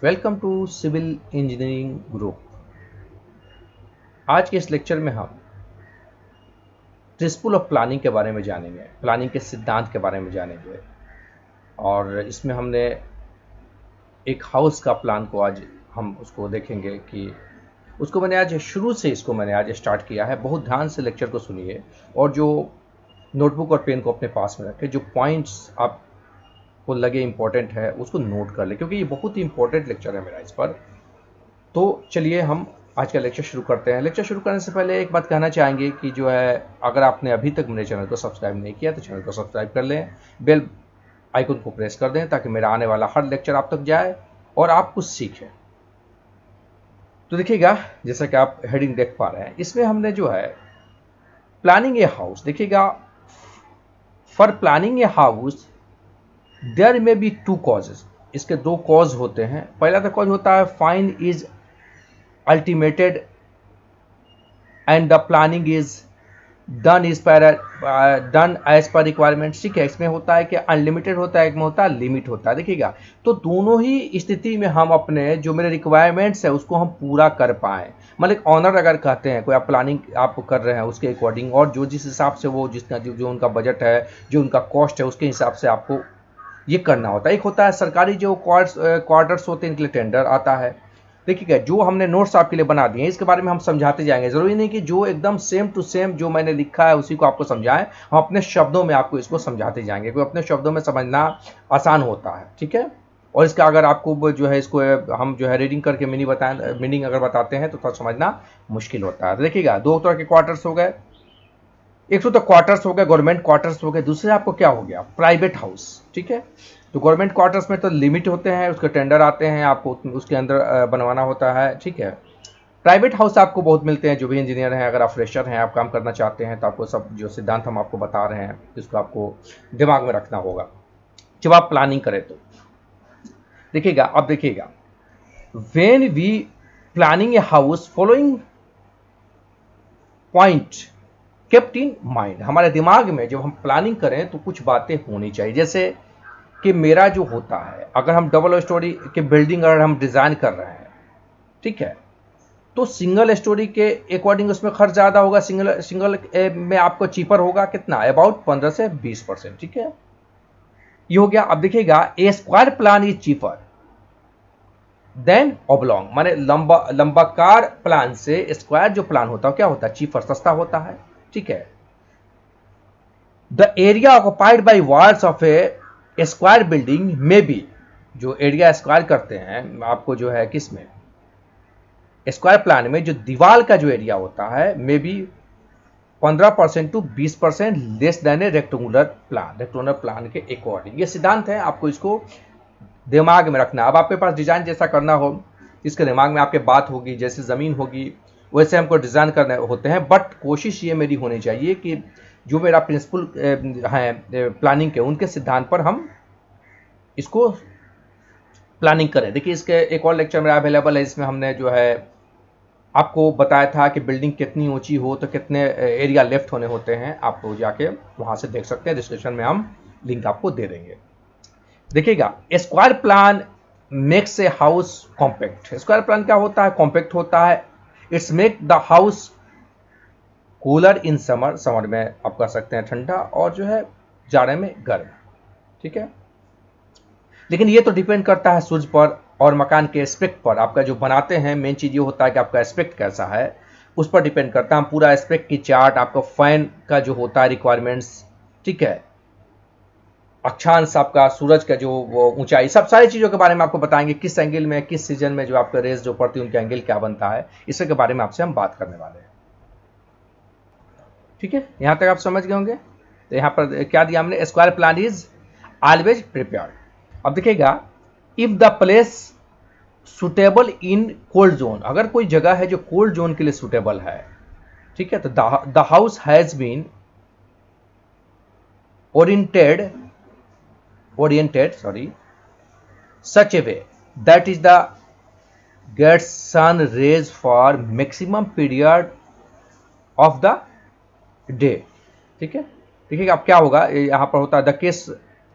Welcome to civil engineering group. आज के इस लेक्चर में हम प्रिंसिपल ऑफ प्लानिंग के बारे में जानेंगे, प्लानिंग के सिद्धांत के बारे में जानेंगे। और इसमें हमने एक हाउस का प्लान को आज हम उसको देखेंगे कि उसको मैंने आज शुरू से इसको मैंने आज स्टार्ट किया है। बहुत ध्यान से लेक्चर को सुनिए और जो नोटबुक और पेन को अपने पास में रखें, जो पॉइंट्स आपको लगे इंपॉर्टेंट है उसको नोट कर ले, क्योंकि ये बहुत ही इंपॉर्टेंट लेक्चर है मेरा इस पर। तो चलिए हम आज का लेक्चर शुरू करते हैं। लेक्चर शुरू करने से पहले एक बात कहना चाहेंगे कि जो है, अगर आपने अभी तक मेरे चैनल को सब्सक्राइब नहीं किया तो चैनल को सब्सक्राइब कर लें, बेल आइकन को प्रेस कर दें ताकि मेरा आने वाला हर लेक्चर आप तक जाए और आप कुछ सीखें। तो देखिएगा, जैसा कि आप हेडिंग देख पा रहे हैं, इसमें हमने जो है प्लानिंग ए हाउस, देखिएगा, for planning a house there may be two causes. इसके दो कॉज होते हैं। पहला तो कॉज होता है fine is ultimated and the planning is done as per requirement। ठीक है, इसमें होता है कि अनलिमिटेड होता है, एक में होता है लिमिट होता है। देखिएगा, तो दोनों ही स्थिति में हम अपने जो मेरे रिक्वायरमेंट्स है उसको हम पूरा कर पाएँ। मतलब ऑनर अगर कहते हैं कोई आप प्लानिंग आप कर रहे हैं उसके अकॉर्डिंग, और जो जिस हिसाब से वो जिसका जो उनका बजट है, जो उनका कॉस्ट है, उसके हिसाब से आपको ये करना होता है। एक होता है सरकारी जो क्वार्टर्स होते हैं, इनके लिए टेंडर आता है। देखिएगा, जो हमने नोट्स आपके लिए बना दिए हैं इसके बारे में हम समझाते जाएंगे। जरूरी नहीं कि जो एकदम सेम टू सेम जो मैंने लिखा है उसी को आपको समझाएं, हम अपने शब्दों में आपको इसको समझाते जाएंगे, क्योंकि अपने शब्दों में समझना आसान होता है। ठीक है, और इसका अगर आपको जो है इसको हम जो है रीडिंग करके मीनिंग अगर बताते हैं तो थोड़ा समझना मुश्किल होता है। देखिएगा, दो तरह के क्वार्टर्स हो गए। एक तो क्वार्टर्स हो गए, गवर्नमेंट क्वार्टर्स हो गए। दूसरे आपको क्या हो गया, प्राइवेट हाउस। ठीक है, तो गवर्नमेंट क्वार्टर्स में तो लिमिट होते हैं, उसके टेंडर आते हैं, आपको उसके अंदर बनवाना होता है। ठीक है, प्राइवेट हाउस आपको बहुत मिलते हैं। जो भी इंजीनियर हैं, अगर आप फ्रेशर हैं, आप काम करना चाहते हैं, तो आपको सब जो सिद्धांत हम आपको बता रहे हैं इसको आपको दिमाग में रखना होगा जब आप प्लानिंग करें। तो देखिएगा, अब देखिएगा, when we planning a house following point kept in mind. हमारे दिमाग में जब हम प्लानिंग करें तो कुछ बातें होनी चाहिए। जैसे कि मेरा जो होता है, अगर हम डबल स्टोरी की बिल्डिंग अगर हम डिज़ाइन कर रहे हैं, ठीक है, तो सिंगल स्टोरी के अकॉर्डिंग उसमें खर्च ज़्यादा होगा। सिंगल में आपको चीपर होगा कितना, अबाउट 15 से 20%। ठीक है, ये हो गया। अब देखिएगा, a square plan is cheaper than oblong, माने लंबाकार प्लान से स्क्वायर जो प्लान होता है क्या होता है, चीपर, सस्ता होता है। ठीक है, the area occupied by walls of A square building में भी, जो एरिया स्क्वायर करते हैं आपको जो है किस में, स्क्वायर प्लान में जो दीवार का जो एरिया होता है may be 15% to 20% less than a rectangular plan के अकॉर्डिंग। ये सिद्धांत है, आपको इसको दिमाग में रखना। अब आपके पास डिजाइन जैसा करना हो, इसके दिमाग में आपके बात होगी, जैसे जमीन होगी वैसे हमको डिजाइन करने होते हैं। बट कोशिश ये मेरी होनी चाहिए कि जो मेरा प्रिंसिपल है प्लानिंग के, उनके सिद्धांत पर हम इसको प्लानिंग करें। देखिए, इसके एक और लेक्चर मेरा अवेलेबल है, इसमें हमने जो है आपको बताया था कि बिल्डिंग कितनी ऊंची हो तो कितने एरिया लेफ्ट होने होते हैं। आप जाके वहां से देख सकते हैं, डिस्क्रिप्शन में हम लिंक आपको दे देंगे। देखिएगा, square plan makes a house compact. Square plan क्या होता है, कॉम्पैक्ट होता है। It's make the house cooler in summer, summer में आप कह सकते हैं ठंडा, और जो है जाड़े में गर्म। ठीक है, लेकिन ये तो डिपेंड करता है सूर्य पर और मकान के एस्पेक्ट पर। आपका जो बनाते हैं, मेन चीज ये होता है कि आपका एस्पेक्ट कैसा है, उस पर डिपेंड करता है। हम पूरा एस्पेक्ट की चार्ट, आपका फैन का जो होता है रिक्वायरमेंट्स, ठीक है, अक्षांश, आपका सूरज का जो वो ऊंचाई, सब सारी चीज़ों के बारे में आपको बताएंगे। किस एंगल में, किस सीजन में जो आपका रेस जो पड़ती है उनका एंगल क्या बनता है, इसके बारे में आपसे हम बात करने वाले हैं। ठीक है, यहां तक आप समझ गए होंगे। तो यहां पर क्या दिया हमने, square plan is always prepared. अब देखिएगा, if the place suitable in cold zone, अगर कोई जगह है जो कोल्ड जोन के लिए सुटेबल है, ठीक है, तो the house has been oriented such a way that is the gets sun rays for maximum period of the day। ठीक है, देखिए अब क्या होगा, यहां पर होता है the case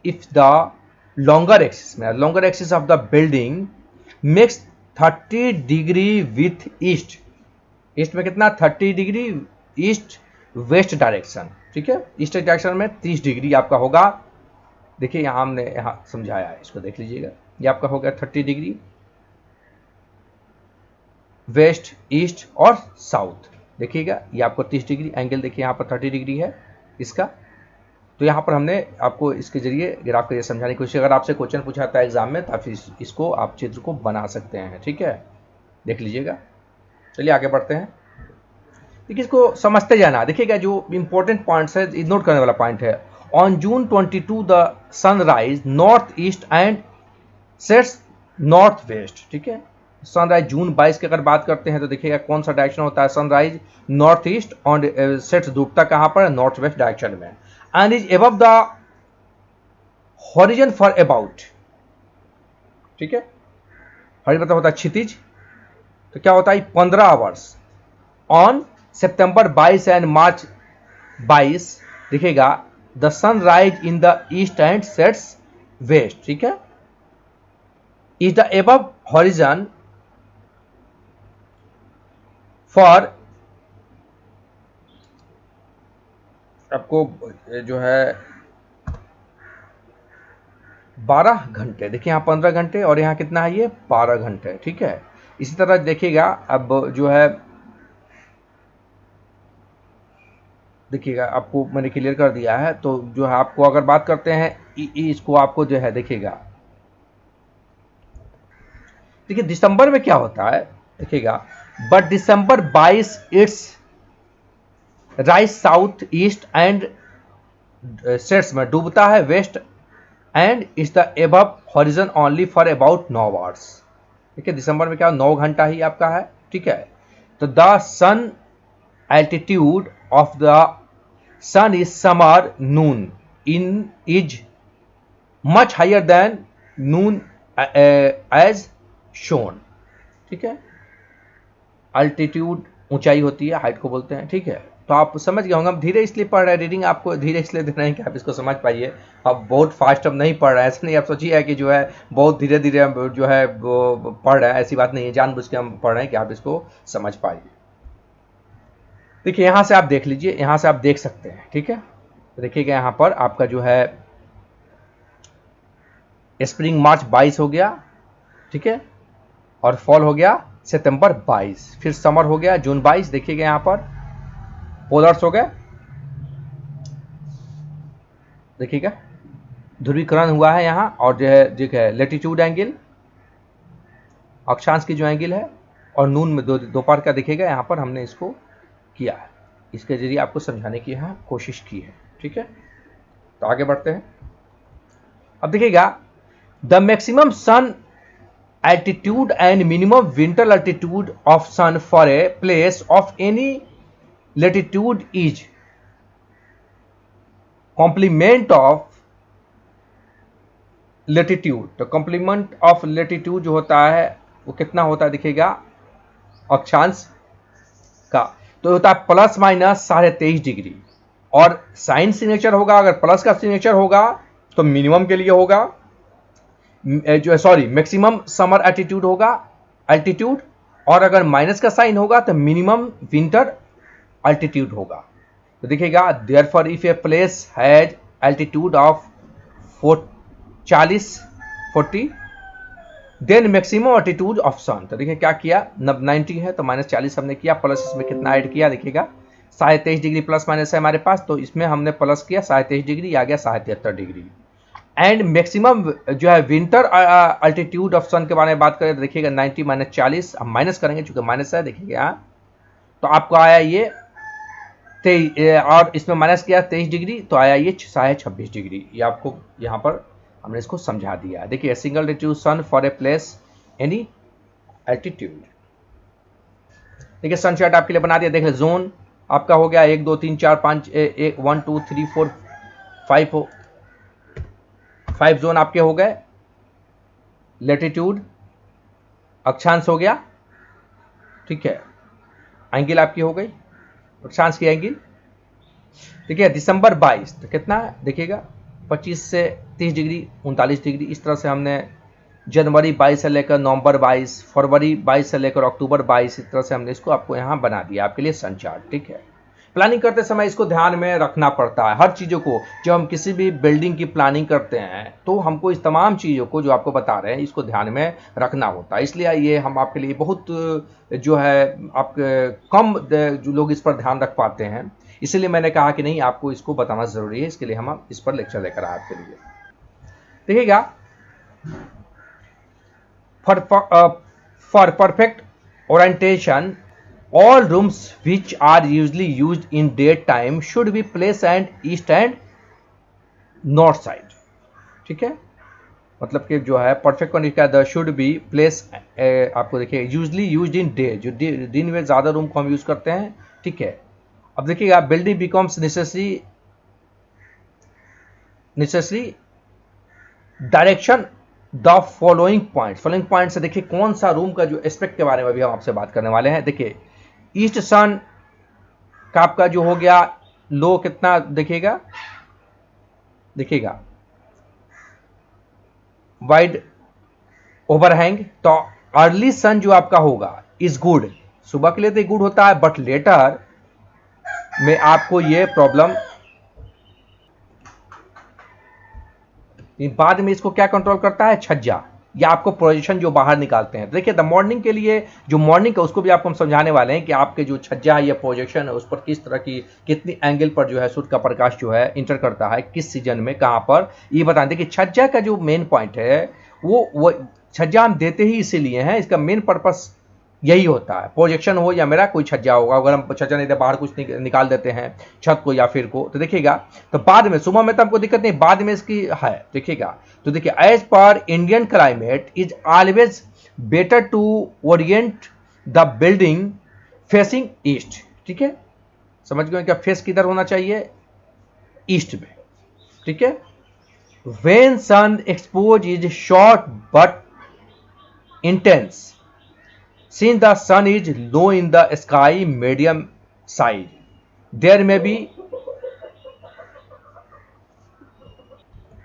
if the longer axis of the building makes 30 degree with east. East में कितना 30 डिग्री ईस्ट वेस्ट डायरेक्शन, ठीक है। ईस्ट डायरेक्शन में 30 डिग्री आपका होगा। देखिए यहाँ हमने यहाँ समझाया है, इसको देख लीजिएगा। ये आपका हो गया 30 डिग्री वेस्ट ईस्ट और साउथ। देखिएगा ये आपको 30 डिग्री एंगल, देखिए यहाँ पर 30 डिग्री है इसका। तो यहाँ पर हमने आपको इसके जरिए ग्राफ के समझाने की कोशिश। अगर आपसे क्वेश्चन पूछा था एग्जाम में तो आप इसको आप चित्र को बना सकते हैं, ठीक है, देख लीजिएगा। चलिए आगे बढ़ते हैं। देखिए इसको समझते जाना। देखिएगा जो इंपॉर्टेंट पॉइंट्स है, नोट करने वाला पॉइंट है। On June 22 the sunrise north east and sets north west, ठीक है। सनराइज जून 22 की अगर बात करते हैं तो देखिएगा कौन सा डायरेक्शन होता है, सनराइज नॉर्थ ईस्ट और सेट्स डूबता कहाँ पर, नॉर्थ वेस्ट डायरेक्शन में, and is above the horizon for about, ठीक है। हॉरिजन मतलब होता है क्षितिज, तो क्या होता है 15 hours on September 22 and March 22। देखिएगा the sunrise in the east and sets west, ठीक है, is the above horizon for, आपको जो है 12 घंटे। देखिए यहाँ 15 घंटे और यहाँ कितना है, ये 12 घंटे, ठीक है। इसी तरह देखिएगा अब जो है, देखिएगा आपको मैंने क्लियर कर दिया है। तो जो है आपको अगर बात करते हैं इसको आपको जो है देखिएगा, देखिए दिसंबर में क्या होता है, देखिएगा but December 22 it's rise south east and sets में डूबता है west and is the above horizon only for about 9 hours. देखिए दिसंबर में क्या 9 घंटा ही आपका है, ठीक है। तो the sun altitude of the sun is summer noon in is much higher than noon as shown, ठीक है। अल्टीट्यूड ऊंचाई होती है, हाइट को बोलते हैं, ठीक है। तो आप समझ गए होंगे। हम धीरे इसलिए पढ़ रहे हैं, रीडिंग आपको धीरे इसलिए दे रहे हैं कि आप इसको समझ पाइए। अब बहुत फास्ट अब नहीं पढ़ रहे हैं, ऐसा नहीं आप सोचिए कि जो है बहुत धीरे धीरे हम जो है वो पढ़ रहे हैं, ऐसी बात नहीं है। जानबूझ के हम पढ़ रहे हैं कि आप इसको समझ पाइए। देखिए यहाँ से आप देख लीजिए, यहाँ से आप देख सकते हैं, ठीक है। देखिएगा यहाँ पर आपका जो है स्प्रिंग मार्च 22 हो गया, ठीक है, और फॉल हो गया सितंबर 22, फिर समर हो गया जून 22। देखिएगा यहाँ पर पोलर्स हो गए, देखिएगा ध्रुवीकरण हुआ है यहाँ, और जो है लेटीट्यूड एंगल, अक्षांश की जो एंगल है, और नून में दोपहर का देखिएगा यहाँ पर हमने इसको किया है। इसके जरिए आपको समझाने की यहाँ कोशिश की है, ठीक है। तो आगे बढ़ते हैं। अब देखिएगा the maximum sun altitude and minimum winter altitude of sun for a place of any latitude is complement of latitude। तो complement of latitude जो होता है वो कितना होता है, देखिएगा अक्षांश का, तो होता है प्लस माइनस 23.5 डिग्री। और साइन सिग्नेचर होगा, अगर प्लस का सिग्नेचर होगा तो मिनिमम के लिए होगा जो है, सॉरी, मैक्सिमम समर एल्टीट्यूड होगा, एल्टीट्यूड, और अगर माइनस का साइन होगा तो मिनिमम विंटर एल्टीट्यूड होगा। तो देखिएगा therefore if a place has altitude of 40 then maximum altitude of sun. तो देखिए क्या किया, 90 है तो -40 हमने किया, प्लस इसमें कितना ऐड किया, देखिएगा 23.5 डिग्री प्लस माइनस है हमारे पास, तो इसमें हमने प्लस किया 23.5 डिग्री, आ गया 73 डिग्री। एंड मैक्सिमम जो है विंटर अल्टीट्यूड ऑफ सन के बारे में बात करें तो देखिएगा 90 -40, हम माइनस करेंगे चूंकि माइनस है, देखिएगा यहाँ तो आपको आया ये 23, और इसमें माइनस किया 23 डिग्री तो आया ये 26 डिग्री। ये आपको यहाँ पर हमने इसको समझा दिया है। देखिए single altitude sun for a place any altitude. देखिए सनसेट आपके लिए बना दिया। देख ले जोन आपका हो गया 1 2 3 4 5 1 2 3 4 5 जोन आपके हो गए। लेटीट्यूड अक्षांश हो गया, ठीक है, एंगल आपकी हो गई अक्षांश की एंगल। देखिए दिसंबर 22 तो कितना है, देखिएगा 25 से 30 डिग्री 39 डिग्री, इस तरह से हमने जनवरी 22 से लेकर नवंबर 22, फरवरी 22 से लेकर अक्टूबर 22, इस तरह से हमने इसको आपको यहाँ बना दिया आपके लिए सन चार्ट। ठीक है, प्लानिंग करते समय इसको ध्यान में रखना पड़ता है हर चीज़ों को। जब हम किसी भी बिल्डिंग की प्लानिंग करते हैं तो हमको इस तमाम चीज़ों को जो आपको बता रहे हैं इसको ध्यान में रखना होता है। इसलिए ये हम आपके लिए बहुत जो है आपके कम जो लोग इस पर ध्यान रख पाते हैं, इसलिए मैंने कहा कि नहीं आपको इसको बताना ज़रूरी है, इसके लिए हम इस पर लेक्चर लेकर आए आपके लिए। देखिएगा, for perfect orientation all rooms which are usually used in daytime should be placed at east and north side। ठीक है, मतलब कि जो है परफेक्ट कंडीशन का शुड बी प्लेस आपको देखिए यूजली यूज्ड इन डे, जो दिन में ज़्यादा रूम को हम यूज़ करते हैं। ठीक है, अब देखिएगा building becomes necessary direction the following point से देखिए कौन सा रूम का जो एस्पेक्ट के बारे में भी हम आपसे बात करने वाले हैं। देखिए ईस्ट सन का आपका जो हो गया लो कितना देखिएगा वाइड ओवरहैंग, तो अर्ली सन जो आपका होगा इज गुड, सुबह के लिए तो गुड होता है, बट लेटर में आपको ये प्रॉब्लम, बाद में इसको क्या कंट्रोल करता है, छज्जा या आपको प्रोजेक्शन जो बाहर निकालते हैं। देखिए द मॉर्निंग के लिए जो मॉर्निंग है उसको भी आपको हम समझाने वाले हैं कि आपके जो छज्जा या प्रोजेक्शन है उस पर किस तरह की कितनी एंगल पर जो है सूर्य का प्रकाश जो है इंटर करता है, किस सीजन में कहाँ पर, ये बताएं। देखिए छज्जा का जो मेन पॉइंट है वो छज्जा हम देते ही इसीलिए हैं, इसका मेन पर्पस यही होता है, प्रोजेक्शन हो या मेरा कोई छज्जा होगा, अगर हम छज्जा नहीं दे बाहर कुछ निकाल देते हैं छत को या फिर को, तो देखिएगा तो बाद में सुबह में तो हमको दिक्कत नहीं, बाद में इसकी है। देखिएगा तो देखिए as per Indian climate is always better to orient the building facing east. ठीक है, समझ गए क्या, फेस किधर होना चाहिए, ईस्ट में। ठीक है, when sun expose is short but intense, since the sun is low in the sky medium side, there may be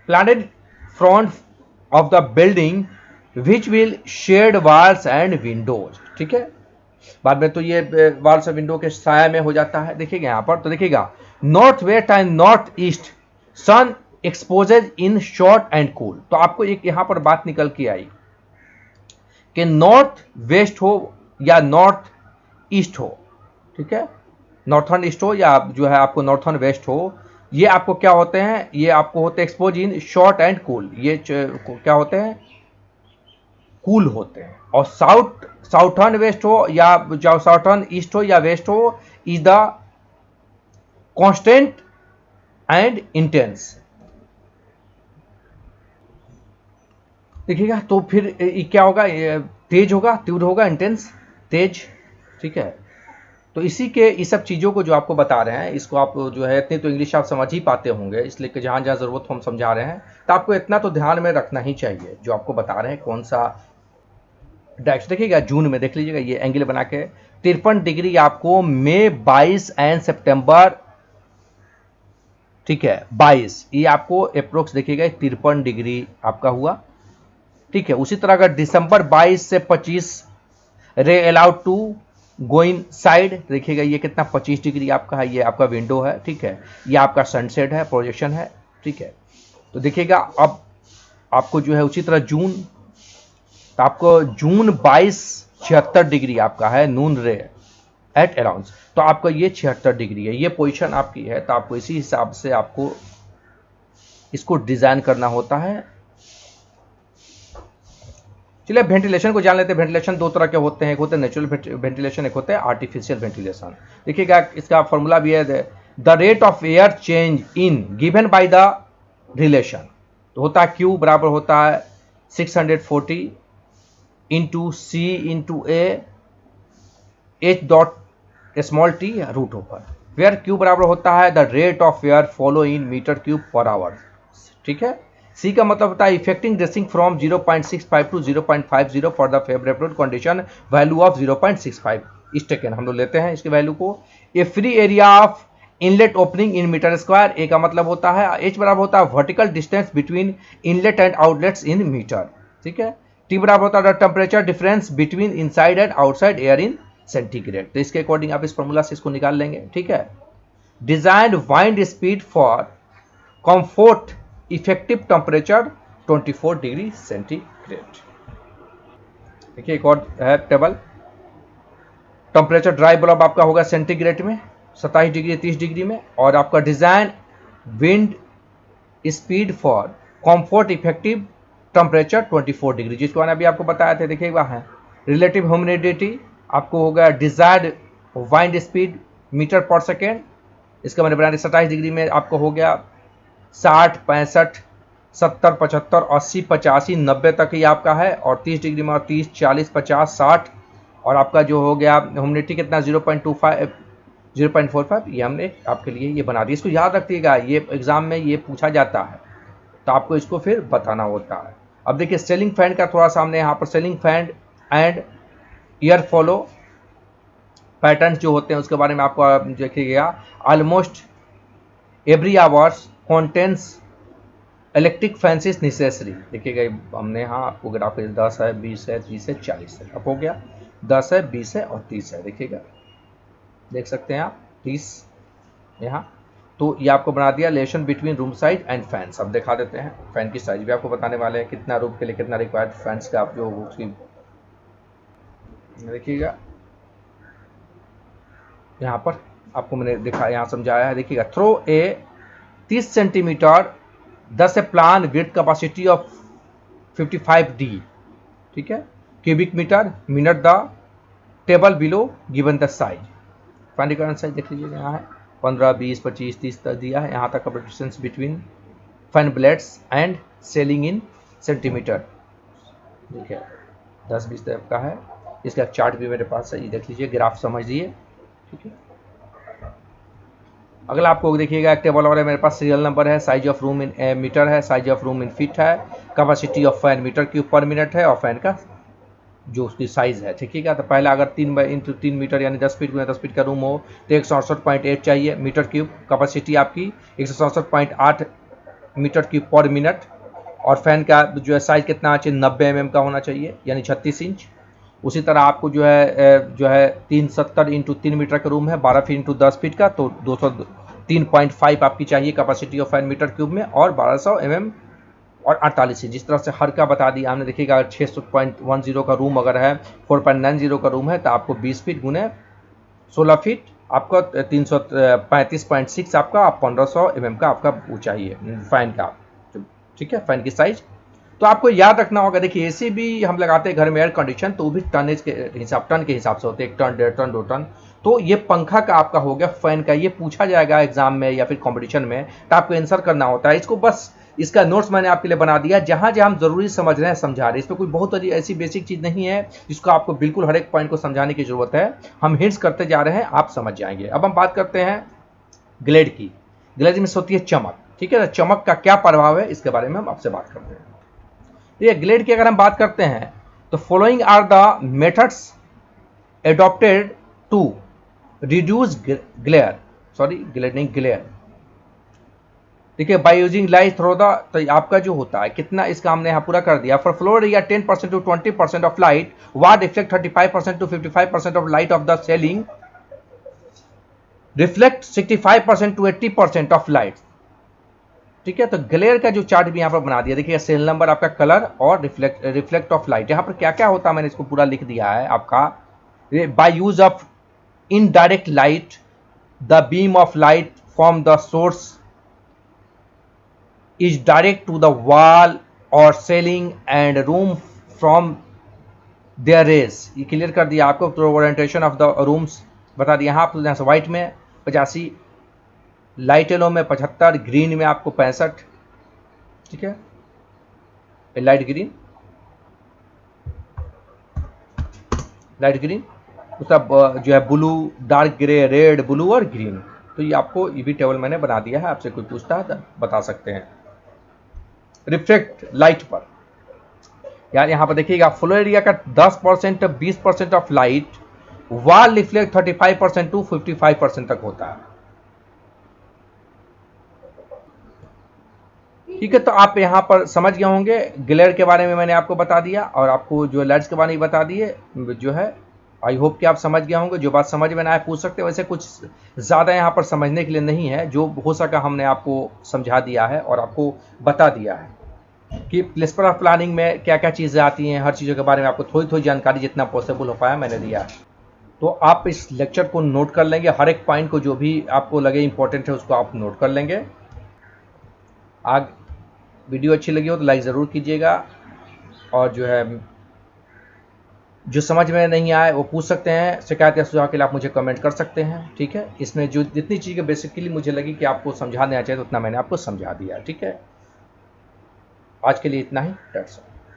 planted front of the building which will shade walls and windows। ठीक है, बाद में तो ये walls और window के साया में हो जाता है। देखिएगा यहाँ पर तो देखिएगा north west and north east sun exposes in short and cool, तो आपको एक यहाँ पर बात निकल के आई कि नॉर्थ वेस्ट हो या नॉर्थ ईस्ट हो। ठीक है, नॉर्थर्न ईस्ट हो या जो है आपको नॉर्थर्न वेस्ट हो, ये आपको क्या होते हैं, ये आपको होते हैं expose in short and cool, ये क्या होते हैं, कूल होते हैं। और साउथर्न वेस्ट हो या साउथर्न ईस्ट हो या वेस्ट हो is the constant and intense. देखिएगा तो फिर क्या होगा, तेज होगा, तीव्र होगा, इंटेंस, तेज। ठीक है, तो इसी के इस सब चीज़ों को जो आपको बता रहे हैं, इसको आप जो है इतनी तो इंग्लिश आप समझ ही पाते होंगे, इसलिए कि जहाँ जहाँ ज़रूरत हो हम समझा रहे हैं, तो आपको इतना तो ध्यान में रखना ही चाहिए जो आपको बता रहे हैं कौन सा डायरेक्शन। देखिएगा जून में देख लीजिएगा ये एंगल बना के 53 डिग्री आपको मई 22 एंड सितंबर, ठीक है 22, ये आपको अप्रोक्स देखिएगा 53 डिग्री आपका हुआ। ठीक है, उसी तरह अगर दिसंबर 22 से 25 रे अलाउड टू गोइंग साइड, देखिएगा ये कितना 25 डिग्री आपका है, ये आपका विंडो है। ठीक है, ये आपका सनसेट है, प्रोजेक्शन है। ठीक है, तो देखिएगा अब आपको जो है उसी तरह जून, तो आपको जून 22 76 डिग्री आपका है नून रे एट अराउंड, तो आपका ये 76 डिग्री है, ये पोजीशन आपकी है। तो आपको इसी हिसाब से आपको इसको डिजाइन करना होता है। चलिए वेंटिलेशन को जान लेते हैं। वेंटिलेशन दो तरह के होते हैं, एक होते हैं नेचुरल वेंटिलेशन, एक होता है आर्टिफिशियल वेंटिलेशन। देखिएगा इसका फॉर्मूला भी है the rate of air change in given by the relation, तो होता है Q बराबर होता है 640 into C into A H dot small t root over, where Q बराबर होता है the rate of air flow in metre cube per hour. ठीक है, C का मतलब होता है effecting dressing from 0.65 to 0.50 for the favourable condition, value of 0.65 is taken हम लोग लेते हैं इसकी वैल्यू को। A free area of inlet opening in metre square, A का मतलब होता है H बराबर होता है vertical distance between inlet and outlets in metre. ठीक है, टी बराबर होता है temperature difference between inside and outside air in centigrade. तो इसके अकॉर्डिंग आप इस फॉर्मूला से इसको निकाल लेंगे, ठीक है। Designed wind speed for comfort effective temperature 24 degree centigrade. देखिए एक और है टेबल। टेम्परेचर ड्राई बल्ब आपका होगा सेंटीग्रेड में 27 डिग्री 30 डिग्री में, और आपका design wind speed for comfort effective temperature 24 degree, जिसको मैंने अभी आपको बताया था। देखिए वहाँ है रिलेटिव ह्यूमिडिटी आपको होगा डिजायर्ड वाइंड स्पीड मीटर पर सेकेंड, इसका मैंने बनाया 27 डिग्री में आपको हो गया 60 65 70 75 80 85 90 तक ही आपका है, और 30 डिग्री में और 30 40 50 60, और आपका जो हो गया ह्यूमिडिटी कितना 0.25 0.45, ये हमने आपके लिए ये बना दिया। इसको याद रखिएगा, ये एग्जाम में ये पूछा जाता है तो आपको इसको फिर बताना होता है। अब देखिए सीलिंग फैन का थोड़ा सामने यहाँ पर ceiling fan and year follow pattern जो होते हैं उसके बारे में आपको देखिएगा। Almost every hours contains electric fans is necessary. देखिएगा हमने यहाँ आपको ग्राफ 10 है 20 है 30 है 40 है, अब हो गया 10 है 20 है और 30 है। देखिएगा देख सकते हैं आप 30 यहाँ, तो ये आपको बना दिया relation between room size and fans. अब दिखा देते हैं फैन की साइज भी आपको बताने वाले हैं, कितना रूम के लिए कितना रिक्वायर्ड फैंस का आप जो उसकी देखिएगा यहाँ पर आपको मैंने दिखा यहाँ समझाया है। देखिएगा through a 30 centimetre 10 a plan width capacity of 55 D, ठीक है, cubic metre minute the table below given the size. Fan required size देख लीजिए यहाँ है 15 20 25 30 तक दिया है। यहाँ तक का distance between fan blades and selling in centimetre, ठीक है 10-20 तक का है। इसका चार्ट भी मेरे पास है, ये देख लीजिए ग्राफ समझिए, ठीक है। अगला आपको देखिएगा एक टेबल और है मेरे पास, सीरियल नंबर है, size of room in metre है, size of room in feet है, capacity of fan metre cube per minute है, और फैन का जो उसकी साइज है, ठीक है। तो पहला अगर 3 मीटर यानी 10 फीट 10 फीट का रूम हो तो 167.8 चाहिए मीटर क्यूब, कैपेसिटी आपकी 167.8 मीटर क्यूब पर मिनट, और फैन का जो है साइज कितना चाहिए 90 mm का होना चाहिए यानी 36 इंच। उसी तरह आपको जो है 370 इंटू 3 मीटर का रूम है 12 फीट इंटू 10 फीट का, तो 203.5 आपकी चाहिए capacity of fan metre cube में, और 1200 mm और 48 इंच। जिस तरह से हर का बता दिया हमने। देखिएगा अगर 600.10 का रूम अगर है 4.90 का रूम है तो आपको 20 फीट गुने 16 फीट आपका 335.6 आपका 1500 mm का आपका वो चाहिए फैन का, ठीक है, फैन की साइज। तो आपको याद रखना होगा। देखिए एसी भी हम लगाते हैं घर में एयर कंडीशन, तो वो भी टनेज के हिसाब टन के हिसाब से होते हैं, 1 टन 1.5 टन 2 टन। तो ये पंखा का आपका हो गया फैन का, ये पूछा जाएगा एग्जाम में या फिर कंपटीशन में, तो आपको आंसर करना होता है। इसको बस इसका नोट्स मैंने आपके लिए बना दिया, जहां जहां हम जरूरी समझ रहे हैं समझा रहे हैं। इसमें कोई बहुत ऐसी बेसिक चीज नहीं है जिसको आपको बिल्कुल हर एक पॉइंट को समझाने की जरूरत है, हम हिंट्स करते जा रहे हैं, आप समझ जाएंगे। अब हम बात करते हैं ग्लेड की। ग्लेड में होती है चमक, ठीक है। चमक का क्या प्रभाव है इसके बारे में हम आपसे बात करते हैं। ये ग्लेड की अगर हम बात करते हैं तो following are the methods adopted to reduce glare, sorry glade नहीं ग्लेयर। देखिए by using light through the, तो आपका जो होता है कितना इसका हमने यहाँ पूरा कर दिया। For floor area 10% to 20% of light what reflect 35% to 55% of light of the ceiling reflect 65% to 80% of light, ठीक है। तो ग्लेयर का जो चार्ट भी यहाँ पर बना दिया। देखिए सेल नंबर आपका कलर और रिफ्लेक्ट ऑफ लाइट, यहाँ पर क्या क्या होता है मैंने इसको पूरा लिख दिया है आपका। By use of indirect light the beam of light from the source is direct to the wall or ceiling and room from their rays। ये क्लियर कर दिया आपको। तो ओरिएंटेशन ऑफ द रूम्स बता दिया। यहाँ आपको यहाँ से व्हाइट में 85, लाइट येलो में 75, ग्रीन में आपको 65, ठीक है, लाइट ग्रीन उसका जो है blue, dark grey, red, blue और ग्रीन। तो ये आपको ये भी टेबल मैंने बना दिया है, आपसे कोई पूछता है तो बता सकते हैं। रिफ्लेक्ट लाइट पर यार यहाँ पर देखिएगा फ्लोर एरिया का 10% 20% of light wall reflect 35% to 55% तक होता है। ठीक है, तो आप यहाँ पर समझ गए होंगे। ग्लेर के बारे में मैंने आपको बता दिया और आपको जो लेड्स के बारे में बता दिए जो है। आई होप कि आप समझ गए होंगे। जो बात समझ में ना आए पूछ सकते हैं, वैसे कुछ ज़्यादा यहाँ पर समझने के लिए नहीं है, जो हो सका हमने आपको समझा दिया है और आपको बता दिया है कि प्लेसमेंट ऑफ प्लानिंग में क्या क्या चीज़ें आती हैं। हर चीज़ों के बारे में आपको थोड़ी थोड़ी जानकारी जितना पॉसिबल हो पाया मैंने दिया है। तो आप इस लेक्चर को नोट कर लेंगे, हर एक पॉइंट को जो भी आपको लगे इंपॉर्टेंट है उसको आप नोट कर लेंगे। आज वीडियो अच्छी लगी हो तो लाइक ज़रूर कीजिएगा, और जो है जो समझ में नहीं आए वो पूछ सकते हैं। शिकायत या सुझाव के लिए आप मुझे कमेंट कर सकते हैं। ठीक है, इसमें जो जितनी चीज़ें बेसिकली मुझे लगी कि आपको समझा देना चाहिए तो उतना मैंने आपको समझा दिया। ठीक है, आज के लिए इतना ही। That's all.